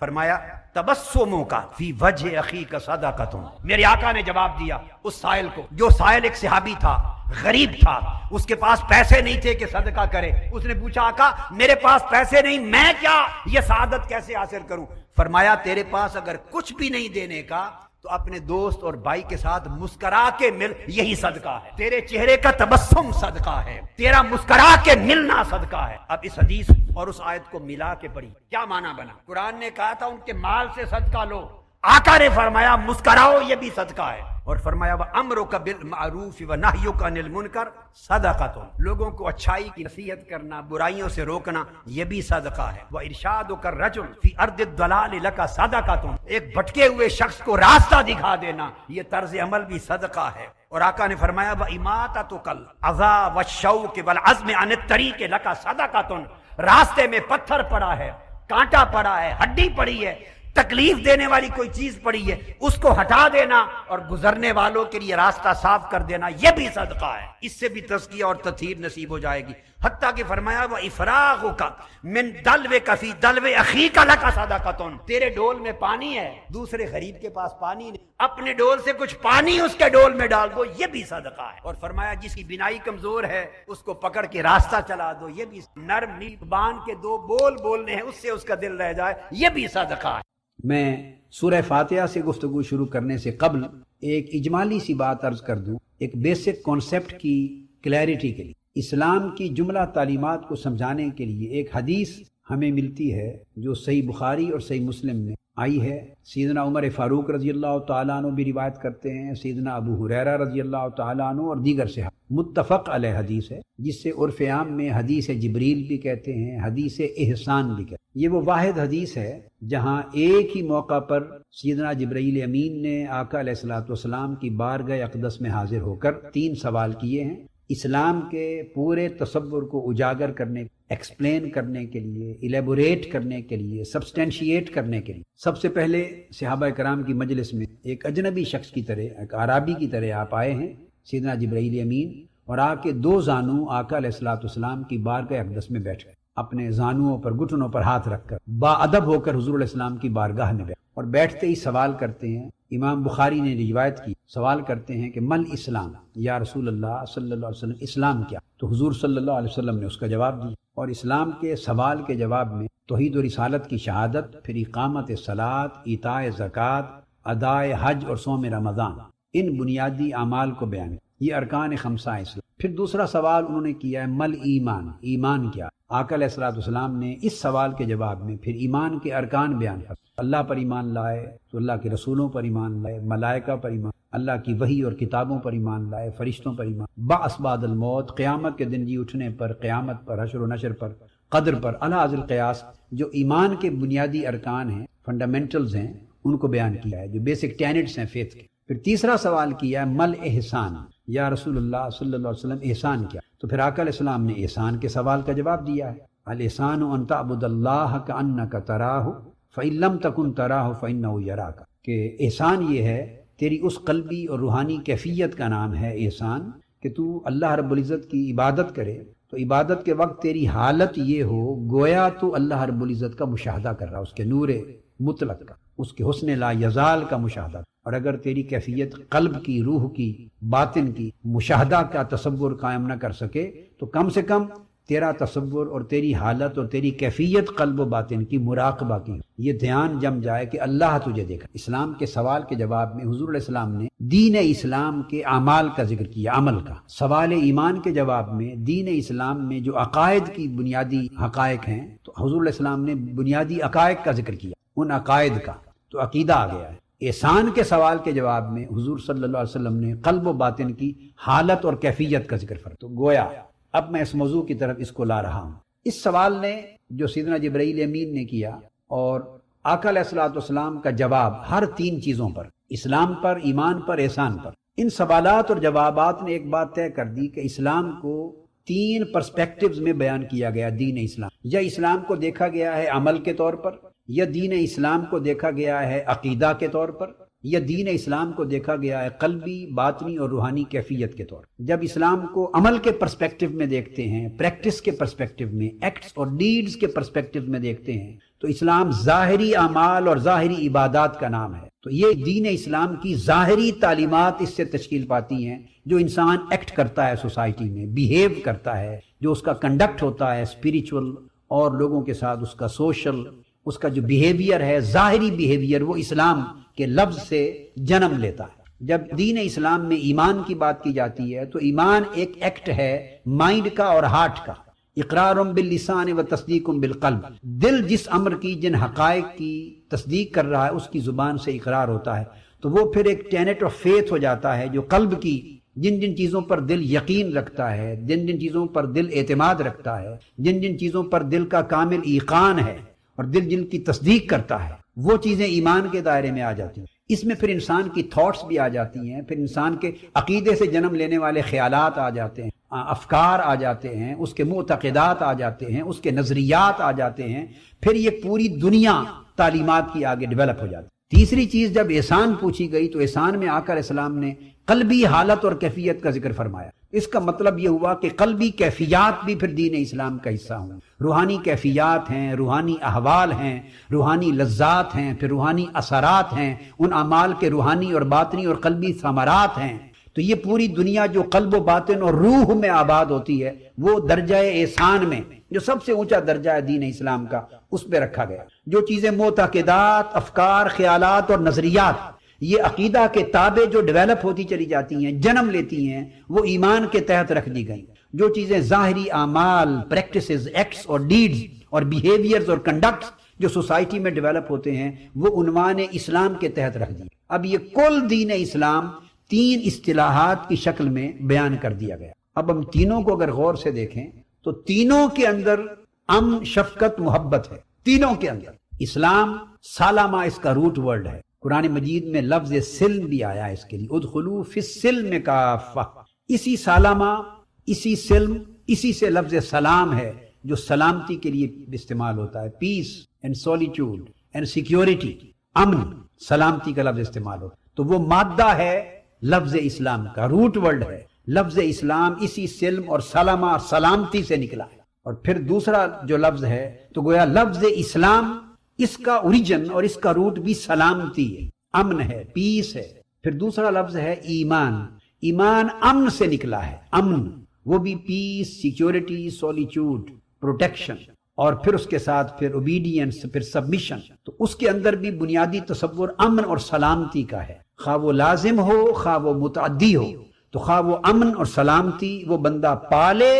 فرمایا تبسموں کا فی وجہ اخی کا صدقۃ۔ میرے آقا نے جواب دیا اس سائل کو، جو سائل ایک صحابی تھا، غریب تھا، اس کے پاس پیسے نہیں تھے کہ صدقہ کرے۔ اس نے پوچھا آقا میرے پاس پیسے نہیں، میں کیا یہ سعادت کیسے حاصل کروں؟ فرمایا تیرے پاس اگر کچھ بھی نہیں دینے کا تو اپنے دوست اور بھائی کے ساتھ مسکرا کے مل، یہی صدقہ ہے۔ تیرے چہرے کا تبسم صدقہ ہے، تیرا مسکرا کے ملنا صدقہ ہے۔ اب اس حدیث اور اس آیت کو ملا کے پڑھی، کیا معنی بنا؟ قرآن نے کہا تھا ان کے مال سے صدقہ لو، آقا نے فرمایا مسکراؤ، یہ بھی صدقہ ہے، اور فرمایا وَأَمْرُكَ بِالْمَعْرُوفِ وَنَهْيُكَ عَنِ الْمُنْكَرِ صَدَقَةٌ۔ لوگوں کو اچھائی کی نصیحت کرنا، برائیوں سے روکنا، یہ بھی صدقہ ہے۔ وَإِرْشَادُكَ الرَّجُلِ فِي أَرْضِ الضَّلَالِ لَكَ صَدَقَةٌ۔ ایک بھٹکے ہوئے شخص کو راستہ دکھا دینا، یہ طرز عمل بھی صدقہ ہے۔ اور آقا نے فرمایا وَإِمَاتَتُكَ الْأَذَى وَالشَّوْكِ وَالْعَزْمِ عَنِ الطَّرِيقِ لَكَ صَدَقَةٌ۔ راستے میں پتھر پڑا ہے، کانٹا پڑا ہے، ہڈی پڑی ہے، تکلیف دینے والی کوئی چیز پڑی ہے، اس کو ہٹا دینا اور گزرنے والوں کے لیے راستہ صاف کر دینا، یہ بھی صدقہ ہے۔ اس سے بھی تزکیہ اور تطہیر نصیب ہو جائے گی۔ حتیٰ کہ فرمایا وَإِفْرَاغُكَ مِنْ دَلْوِكَ فِي دَلْوِ أَخِيكَ لَكَ صَدَقَةٌ۔ تیرے ڈول میں پانی ہے، دوسرے غریب کے پاس پانی نہیں، اپنے ڈول سے کچھ پانی اس کے ڈول میں ڈال دو، یہ بھی صدقہ ہے۔ اور فرمایا جس کی بینائی کمزور ہے اس کو پکڑ کے راستہ چلا دو، یہ بھی نرم نیب بان کے دو بول بولنے ہیں، اس سے اس کا دل رہ جائے، یہ بھی صدقہ ہے۔ میں سورہ فاتحہ سے گفتگو شروع کرنے سے قبل ایک اجمالی سی بات عرض کر دوں، ایک بیسک کانسیپٹ کی کلیئرٹی کے لیے۔ اسلام کی جملہ تعلیمات کو سمجھانے کے لیے ایک حدیث ہمیں ملتی ہے جو صحیح بخاری اور صحیح مسلم میں آئی ہے۔ سیدنا عمر فاروق رضی اللہ تعالیٰ عنہ بھی روایت کرتے ہیں، سیدنا ابو ہریرہ رضی اللہ تعالیٰ عنہ اور دیگر صحابہ، متفق علیہ حدیث ہے، جس سے عرف عام میں حدیث جبریل بھی کہتے ہیں، حدیث احسان بھی کہتے ہیں۔ یہ وہ واحد حدیث ہے جہاں ایک ہی موقع پر سیدنا جبرائیل امین نے آقا علیہ الصلوۃ والسلام کی بارگاہ اقدس میں حاضر ہو کر 3 سوال کیے ہیں، اسلام کے پورے تصور کو اجاگر کرنے، ایکسپلین کرنے کے لیے، ایلیبوریٹ کرنے کے لیے، سبسٹینشیٹ کرنے کے لیے۔ سب سے پہلے صحابہ کرام کی مجلس میں ایک اجنبی شخص کی طرح، ایک عربی کی طرح آپ آئے ہیں سیدنا جبرائیل امین، اور آ کے 2 زانو آقا علیہ الصلوۃ والسلام کی بارگاہ اقدس میں بیٹھ گئے، اپنے زانوؤں پر، گھٹنوں پر ہاتھ رکھ کر با ادب ہو کر حضور علیہ السلام کی بارگاہ میں بیٹھ، اور بیٹھتے ہی سوال کرتے ہیں۔ امام بخاری نے روایت کی، سوال کرتے ہیں کہ مل اسلام، یا رسول اللہ صلی اللہ علیہ وسلم اسلام کیا؟ تو حضور صلی اللہ علیہ وسلم نے اس کا جواب دیا، اور اسلام کے سوال کے جواب میں توحید و رسالت کی شہادت، پھر اقامت صلاۃ، ایتاء زکوٰۃ، ادائے حج اور صوم رمضان، ان بنیادی اعمال کو بیان کیا۔ یہ ارکان خمسہ اسلام۔ پھر دوسرا سوال انہوں نے کیا ہے مل ایمان، ایمان کیا؟ آقا علیہ الصلوۃ والسلام نے اس سوال کے جواب میں پھر ایمان کے ارکان بیان کر، اللہ پر ایمان لائے تو اللہ کے رسولوں پر ایمان لائے، ملائکہ پر ایمان، اللہ کی وحی اور کتابوں پر ایمان لائے، فرشتوں پر ایمان، بعث بعد الموت، قیامت کے دن جی اٹھنے پر، قیامت پر، حشر و نشر پر، قدر پر، علی ذی القیاس، جو ایمان کے بنیادی ارکان ہیں، فنڈامنٹلز ہیں، ان کو بیان کیا ہے، جو بیسک ٹینٹس ہیں فیتھ کے۔ پھر تیسرا سوال کیا ہے مل احسان، یا رسول اللہ صلی اللہ علیہ وسلم احسان کیا؟ تو پھر آقا علیہ السلام نے احسان کے سوال کا جواب دیا ہے، الاحسان ان تعبد اللہ کأنک تراہ فإن لم تکن تراہ فإنہ یراک، کہ احسان یہ ہے، تیری اس قلبی اور روحانی کیفیت کا نام ہے احسان، کہ تو اللہ رب العزت کی عبادت کرے تو عبادت کے وقت تیری حالت یہ ہو گویا تو اللہ رب العزت کا مشاہدہ کر رہا، اس کے نور مطلق کا، اس کے حسن لا یزال کا مشاہدہ۔ اور اگر تیری کیفیت قلب کی، روح کی، باطن کی مشاہدہ کا تصور قائم نہ کر سکے تو کم سے کم تیرا تصور اور تیری حالت اور تیری کیفیت قلب و باطن کی مراقبہ کی، یہ دھیان جم جائے کہ اللہ تجھے دیکھا۔ اسلام کے سوال کے جواب میں حضور علیہ السلام نے دین اسلام کے اعمال کا ذکر کیا، عمل کا۔ سوال ایمان کے جواب میں دین اسلام میں جو عقائد کی بنیادی حقائق ہیں، تو حضور علیہ السلام نے بنیادی عقائد کا ذکر کیا، ان عقائد کا، تو عقیدہ آ گیا ہے۔ احسان کے سوال کے جواب میں حضور صلی اللہ علیہ وسلم نے قلب و باطن کی حالت اور کیفیت کا ذکر فرمایا۔ تو گویا اب میں اس موضوع کی طرف اس کو لا رہا ہوں۔ اس سوال نے جو سیدنا جبرائیل امین نے کیا اور آقا علیہ الصلوۃ والسلام کا جواب ہر 3 چیزوں پر، اسلام پر، ایمان پر، احسان پر، ان سوالات اور جوابات نے ایک بات طے کر دی کہ اسلام کو 3 پرسپیکٹیوز میں بیان کیا گیا۔ دین اسلام، یا اسلام کو دیکھا گیا ہے عمل کے طور پر، یا دین اسلام کو دیکھا گیا ہے عقیدہ کے طور پر، یا دین اسلام کو دیکھا گیا ہے قلبی، باطنی اور روحانی کیفیت کے طور پر۔ جب اسلام کو عمل کے پرسپیکٹیو میں دیکھتے ہیں، پریکٹس کے پرسپیکٹیو میں، ایکٹس اور ڈیڈز کے پرسپیکٹیو میں دیکھتے ہیں، تو اسلام ظاہری اعمال اور ظاہری عبادات کا نام ہے. تو یہ دین اسلام کی ظاہری تعلیمات اس سے تشکیل پاتی ہیں. جو انسان ایکٹ کرتا ہے سوسائٹی میں، بیہیو کرتا ہے، جو اس کا کنڈکٹ ہوتا ہے اسپریچول اور لوگوں کے ساتھ اس کا سوشل، اس کا جو بیہیویئر ہے، ظاہری بیہیویئر، وہ اسلام کے لفظ سے جنم لیتا ہے. جب دین اسلام میں ایمان کی بات کی جاتی ہے تو ایمان ایک ایکٹ ہے مائنڈ کا اور ہارٹ کا. اقرار باللسان و تصدیق بالقلب. دل جس امر کی، جن حقائق کی تصدیق کر رہا ہے، اس کی زبان سے اقرار ہوتا ہے، تو وہ پھر ایک ٹینٹ آف فیتھ ہو جاتا ہے، جو قلب کی جن جن چیزوں پر دل یقین رکھتا ہے، جن جن چیزوں پر دل اعتماد رکھتا ہے، جن جن چیزوں پر دل کا کامل ایقان ہے اور دل جن کی تصدیق کرتا ہے، وہ چیزیں ایمان کے دائرے میں آ جاتی ہیں. اس میں پھر انسان کی تھاٹس بھی آ جاتی ہیں، پھر انسان کے عقیدے سے جنم لینے والے خیالات آ جاتے ہیں، افکار آ جاتے ہیں، اس کے معتقدات آ جاتے ہیں، اس کے نظریات آ جاتے ہیں. پھر یہ پوری دنیا تعلیمات کی آگے ڈیولپ ہو جاتی ہے. تیسری چیز، جب احسان پوچھی گئی تو احسان میں آقا علیہ السلام نے قلبی حالت اور کیفیت کا ذکر فرمایا. اس کا مطلب یہ ہوا کہ قلبی کیفیات بھی پھر دین اسلام کا حصہ ہوں. روحانی کیفیات ہیں، روحانی احوال ہیں، روحانی لذات ہیں، پھر روحانی اثرات ہیں، ان اعمال کے روحانی اور باطنی اور قلبی ثمرات ہیں. تو یہ پوری دنیا جو قلب و باطن اور روح میں آباد ہوتی ہے، وہ درجہ احسان میں جو سب سے اونچا درجہ ہے دین اسلام کا، اس پہ رکھا گیا. جو چیزیں معتقدات، افکار، خیالات اور نظریات، یہ عقیدہ کے تابع جو ڈیولپ ہوتی چلی جاتی ہیں، جنم لیتی ہیں، وہ ایمان کے تحت رکھ دی گئیں. جو چیزیں ظاہری اعمال، پریکٹسز، ایکٹس اور ڈیڈز اور بیہیویئرز اور کنڈکٹس جو سوسائٹی میں ڈیولپ ہوتے ہیں، وہ عنوان اسلام کے تحت رکھ دی. اب یہ کل دین اسلام 3 اصطلاحات کی شکل میں بیان کر دیا گیا. اب ہم تینوں کو اگر غور سے دیکھیں تو تینوں کے اندر امن، شفقت، محبت ہے. تینوں کے اندر. اسلام سالامہ اس کا روٹ ورڈ ہے. قرآن مجید میں لفظ سلم بھی آیا ہے اس کے لیے، ادخلوا فی السلم کافہ. اسی سالامہ، اسی سلم، اسی سے لفظ سلام ہے جو سلامتی کے لیے استعمال ہوتا ہے. پیس اینڈ سولیٹیوڈ اینڈ سیکیورٹی، امن، سلامتی کا لفظ استعمال ہوتا ہے. تو وہ مادہ ہے لفظ اسلام کا، روٹ ورڈ ہے. لفظ اسلام اسی سلم اور سلامہ اور سلامتی سے نکلا ہے. اور پھر دوسرا جو لفظ ہے تو گویا لفظ اسلام، اس کا اوریجن اور اس کا روٹ بھی سلامتی ہے، امن ہے، پیس ہے. پھر دوسرا لفظ ہے ایمان. ایمان امن سے نکلا ہے، امن، وہ بھی پیس، سیکیورٹی، سولیٹیوڈ، پروٹیکشن، اور پھر اس کے ساتھ پھر اوبیڈینس، پھر سبمیشن. تو اس کے اندر بھی بنیادی تصور امن اور سلامتی کا ہے، خواہ وہ لازم ہو خواہ وہ متعدی ہو. تو خواہ وہ امن اور سلامتی وہ بندہ پالے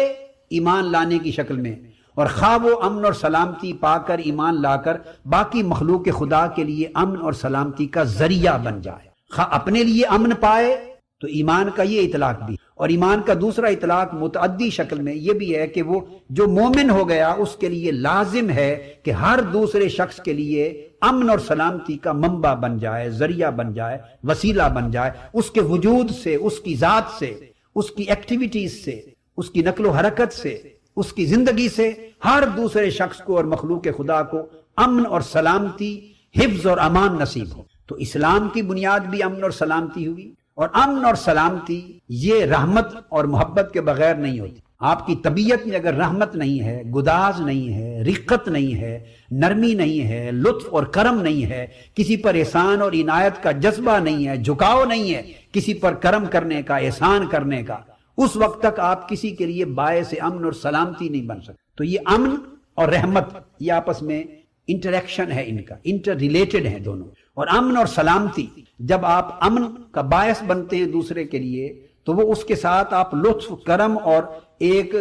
ایمان لانے کی شکل میں، اور خواہ وہ امن اور سلامتی پا کر، ایمان لا کر، باقی مخلوق خدا کے لیے امن اور سلامتی کا ذریعہ بن جائے. خواہ اپنے لیے امن پائے تو ایمان کا یہ اطلاق بھی. اور ایمان کا دوسرا اطلاق متعدی شکل میں یہ بھی ہے کہ وہ جو مومن ہو گیا اس کے لیے لازم ہے کہ ہر دوسرے شخص کے لیے امن اور سلامتی کا منبع بن جائے، ذریعہ بن جائے، وسیلہ بن جائے. اس کے وجود سے، اس کی ذات سے، اس کی ایکٹیویٹیز سے، اس کی نقل و حرکت سے، اس کی زندگی سے ہر دوسرے شخص کو اور مخلوق خدا کو امن اور سلامتی، حفظ اور امان نصیب ہو. تو اسلام کی بنیاد بھی امن اور سلامتی ہوئی. اور امن اور سلامتی یہ رحمت اور محبت کے بغیر نہیں ہوتی. آپ کی طبیعت میں اگر رحمت نہیں ہے، گداز نہیں ہے، رقت نہیں ہے، نرمی نہیں ہے، لطف اور کرم نہیں ہے، کسی پر احسان اور عنایت کا جذبہ نہیں ہے، جھکاؤ نہیں ہے کسی پر کرم کرنے کا، احسان کرنے کا، اس وقت تک آپ کسی کے لیے باعث امن اور سلامتی نہیں بن سکتے. تو یہ امن اور رحمت یہ آپس میں انٹریکشن ہے، ان کا انٹر ریلیٹڈ ہیں دونوں. اور امن اور سلامتی جب آپ امن کا باعث بنتے ہیں دوسرے کے لیے تو وہ اس کے ساتھ آپ لطف، کرم اور ایک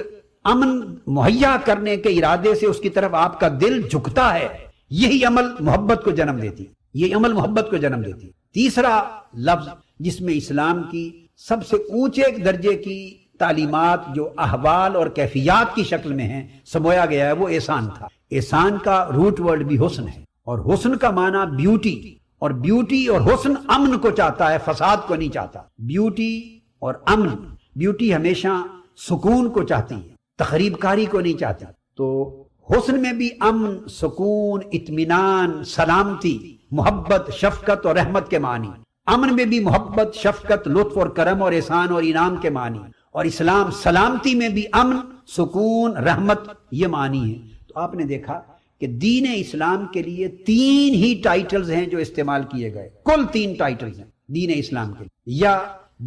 امن مہیا کرنے کے ارادے سے اس کی طرف آپ کا دل جھکتا ہے. یہی عمل محبت کو جنم دیتی، یہ عمل محبت کو جنم دیتی. تیسرا لفظ جس میں اسلام کی سب سے اونچے درجے کی تعلیمات جو احوال اور کیفیات کی شکل میں ہیں سمویا گیا ہے وہ احسان تھا. احسان کا روٹ ورڈ بھی حسن ہے، اور حسن کا معنی بیوٹی، اور بیوٹی اور حسن امن کو چاہتا ہے، فساد کو نہیں چاہتا. بیوٹی اور امن، بیوٹی ہمیشہ سکون کو چاہتی ہے، تخریب کاری کو نہیں چاہتی. تو حسن میں بھی امن، سکون، اطمینان، سلامتی، محبت، شفقت اور رحمت کے معنی. امن میں بھی محبت، شفقت، لطف اور کرم اور احسان اور انعام کے معنی. اور اسلام سلامتی میں بھی امن، سکون، رحمت یہ معنی ہے. تو آپ نے دیکھا کہ دین اسلام کے لیے 3 ہی ٹائٹلز ہیں جو استعمال کیے گئے، کل 3 ٹائٹلز ہیں دین اسلام کے لیے۔ یا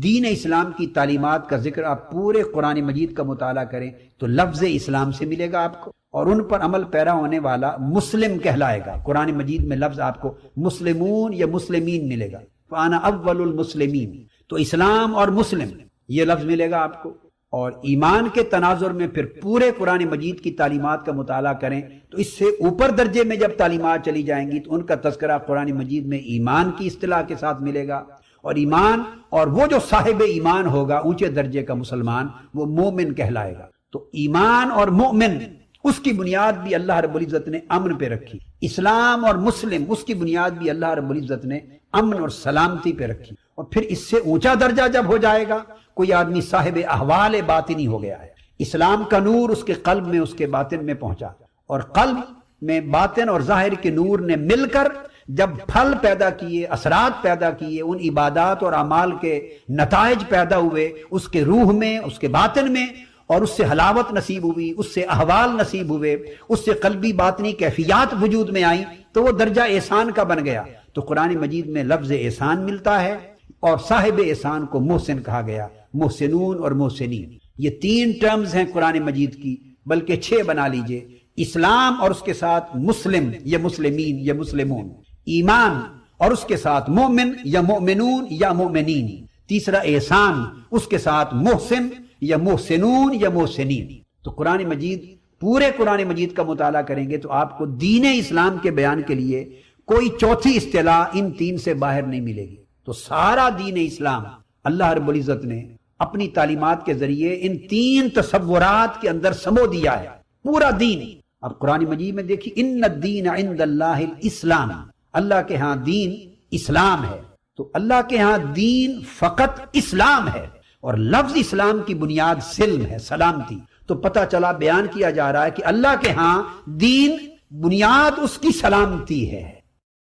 دین اسلام کی تعلیمات کا ذکر آپ پورے قرآن مجید کا مطالعہ کریں تو لفظ اسلام سے ملے گا آپ کو، اور ان پر عمل پیرا ہونے والا مسلم کہلائے گا۔ قرآن مجید میں لفظ آپ کو مسلمون یا مسلمین ملے گا، فانا اول المسلمین، تو اسلام اور مسلم یہ لفظ ملے گا آپ کو۔ اور ایمان کے تناظر میں پھر پورے قرآن مجید کی تعلیمات کا مطالعہ کریں تو اس سے اوپر درجے میں جب تعلیمات چلی جائیں گی تو ان کا تذکرہ قرآن مجید میں ایمان کی اصطلاح کے ساتھ ملے گا، اور ایمان اور وہ جو صاحب ایمان ہوگا اونچے درجے کا مسلمان وہ مومن کہلائے گا۔ تو ایمان اور مومن اس کی بنیاد بھی اللہ رب العزت نے امن پہ رکھی، اسلام اور مسلم اس کی بنیاد بھی اللہ رب العزت نے امن اور سلامتی پہ رکھی، اور پھر اس سے اونچا درجہ جب ہو جائے گا کوئی آدمی صاحب احوال باطنی ہو گیا ہے، اسلام کا نور اس کے قلب میں اس کے باطن میں پہنچا، اور قلب میں باطن اور ظاہر کے نور نے مل کر جب پھل پیدا کیے، اثرات پیدا کیے، ان عبادات اور اعمال کے نتائج پیدا ہوئے اس کے روح میں اس کے باطن میں، اور اس سے حلاوت نصیب ہوئی، اس سے احوال نصیب ہوئے، اس سے قلبی باطنی کیفیات وجود میں آئیں، تو وہ درجہ احسان کا بن گیا۔ تو قرآن مجید میں لفظ احسان ملتا ہے، اور صاحب احسان کو محسن کہا گیا، محسنون اور محسنین، یہ 3 ٹرمز ہیں قرآن مجید کی، بلکہ 6 بنا لیجئے۔ اسلام اور اس کے ساتھ مسلم یا مسلمین یا مسلمون، ایمان اور اس کے ساتھ مومن یا مومنون یا مومنین، تیسرا احسان اس کے ساتھ محسن یا محسنون یا محسنین۔ تو قرآن مجید پورے قرآن مجید کا مطالعہ کریں گے تو آپ کو دین اسلام کے بیان کے لیے کوئی چوتھی اصطلاح ان 3 سے باہر نہیں ملے گی۔ تو سارا دین اسلام اللہ رب العزت نے اپنی تعلیمات کے ذریعے ان 3 تصورات کے اندر سمو دیا ہے، پورا دین۔ اب قرآن مجید میں دیکھیے، ان الدین عند اللہ الاسلام، اللہ کے ہاں دین اسلام ہے۔ تو اللہ کے ہاں دین فقط اسلام ہے، اور لفظ اسلام کی بنیاد سلم ہے، سلامتی۔ تو پتہ چلا، بیان کیا جا رہا ہے کہ اللہ کے ہاں دین بنیاد اس کی سلامتی ہے۔